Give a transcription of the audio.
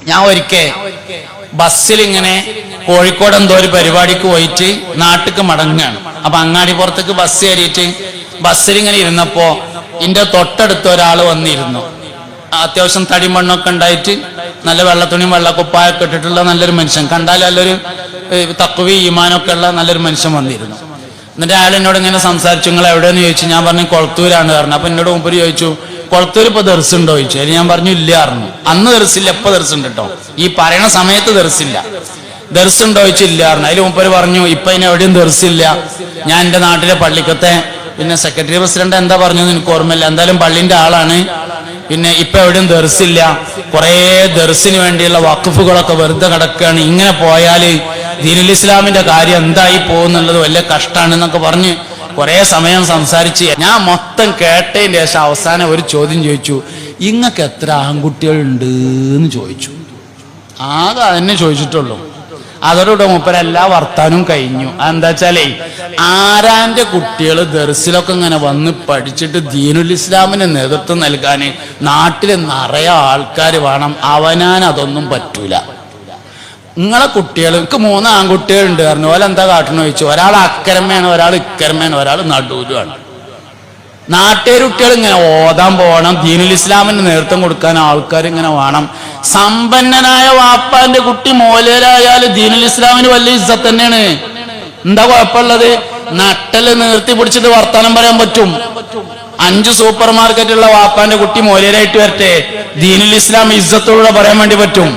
ഞാൻ ഒരിക്കൽ ബസ്സിൽ ഇങ്ങനെ കോഴിക്കോട് എന്തോ ഒരു പരിപാടിക്ക് പോയിട്ട് നാട്ടിക്ക് മടങ്ങുകയാണ്. അപ്പൊ അങ്ങാടിപ്പുറത്തേക്ക് ബസ് കയറിയിട്ട് ബസ്സിൽ ഇങ്ങനെ ഇരുന്നപ്പോ എന്റെ തൊട്ടടുത്ത് ഒരാൾ വന്നിരുന്നു. അത്യാവശ്യം തടിമണ്ണൊക്കെ ഉണ്ടായിട്ട് നല്ല വെള്ളത്തുണിയും വെള്ളക്കുപ്പായൊക്കെ ഇട്ടിട്ടുള്ള നല്ലൊരു മനുഷ്യൻ, കണ്ടാൽ നല്ലൊരു തഖ്വി ഈമാനൊക്കെ ഉള്ള നല്ലൊരു മനുഷ്യൻ വന്നിരുന്നു. എന്നിട്ട് അയാൾ എന്നോട് ഇങ്ങനെ സംസാരിച്ചു, നിങ്ങൾ എവിടെയെന്ന് ചോദിച്ചു. ഞാൻ പറഞ്ഞു കൊളത്തൂരാണ് പറഞ്ഞു. അപ്പൊ എന്നോട് മുമ്പ് ചോദിച്ചു, കൊളത്തൂർ ഇപ്പൊ ദർസുണ്ടോ ചോദിച്ചു. അതിന് ഞാൻ പറഞ്ഞു ഇല്ല പറഞ്ഞു. അന്ന് ദർസില്ല, ഇപ്പൊ ദർസുണ്ട് കേട്ടോ, ഈ പറയണ സമയത്ത് ദർസില്ല. ദർസുണ്ടോ ചോദിച്ചു, ഇല്ല പറഞ്ഞു. അതിൽ മുമ്പ് പറഞ്ഞു ഇപ്പൊ അതിന് എവിടെയും ദർസില്ല. ഞാൻ എന്റെ നാട്ടിലെ പള്ളിക്കത്തെ പിന്നെ സെക്രട്ടറി പ്രസിഡന്റ് എന്താ പറഞ്ഞതെന്ന് എനിക്ക് ഓർമ്മയില്ല, എന്തായാലും പള്ളിന്റെ ആളാണ്. പിന്നെ ഇപ്പൊ എവിടെയും ദർസില്ല, കുറെ ദർസിന് വേണ്ടിയുള്ള വഖഫുകളൊക്കെ വെറുതെ കിടക്കുകയാണ്. ഇങ്ങനെ പോയാല് ദീനുൽ ഇസ്ലാമിന്റെ കാര്യം എന്തായി പോകുന്നുള്ളത് വലിയ കഷ്ടമാണ് എന്നൊക്കെ പറഞ്ഞ് കുറെ സമയം സംസാരിച്ച് ഞാൻ മൊത്തം കേട്ടതിന് ശേഷം അവസാനം ഒരു ചോദ്യം ചോദിച്ചു, ഇങ്ങക്ക് എത്ര ആൺകുട്ടികളുണ്ട് എന്ന് ചോദിച്ചു. ആകെ അതന്നെ ചോദിച്ചിട്ടുള്ളൂ. അതോടുകൂടെ മൂപ്പര് എല്ലാ വർത്താനവും കഴിഞ്ഞു. എന്താ വെച്ചാലേ ആരാന്റെ കുട്ടികൾ ദർസിലൊക്കെ ഇങ്ങനെ വന്ന് പഠിച്ചിട്ട് ദീനുൽ ഇസ്ലാമിന് നേതൃത്വം നൽകാൻ നാട്ടിൽ നിറയെ ആൾക്കാർ വേണം. അവനാൻ അതൊന്നും പറ്റൂല. നിങ്ങളെ കുട്ടികൾ, എനിക്ക് 3 ആൺകുട്ടികളുണ്ട് പറഞ്ഞു. ഓലെന്താ കാട്ടണമെന്ന് ചോദിച്ചു. ഒരാൾ അക്കരമയാണ്, ഒരാൾ ഇക്കരമയാണ്, ഒരാൾ നടുവിലുമാണ്. നാട്ടുകാർ കുട്ടികൾ ഇങ്ങനെ ഓതാൻ പോകണം, ദീനുൽ ഇസ്ലാമിന് നേതൃത്വം കൊടുക്കാൻ ആൾക്കാർ ഇങ്ങനെ വേണം. സമ്പന്നനായ വാപ്പാന്റെ കുട്ടി മോലേരായാൽ ദീനുൽ ഇസ്ലാമിന് വലിയ ഇസ്സത്ത് തന്നെയാണ്. എന്താ കുഴപ്പമുള്ളത്? നട്ടല് നിർത്തി പിടിച്ചിട്ട് വർത്താനം പറയാൻ പറ്റും. 5 സൂപ്പർ മാർക്കറ്റുള്ള വാപ്പാന്റെ കുട്ടി മോലേരായിട്ട് വരട്ടെ, ദീനുൽ ഇസ്ലാം ഇസ്സത്തോടെ പറയാൻ വേണ്ടി പറ്റും.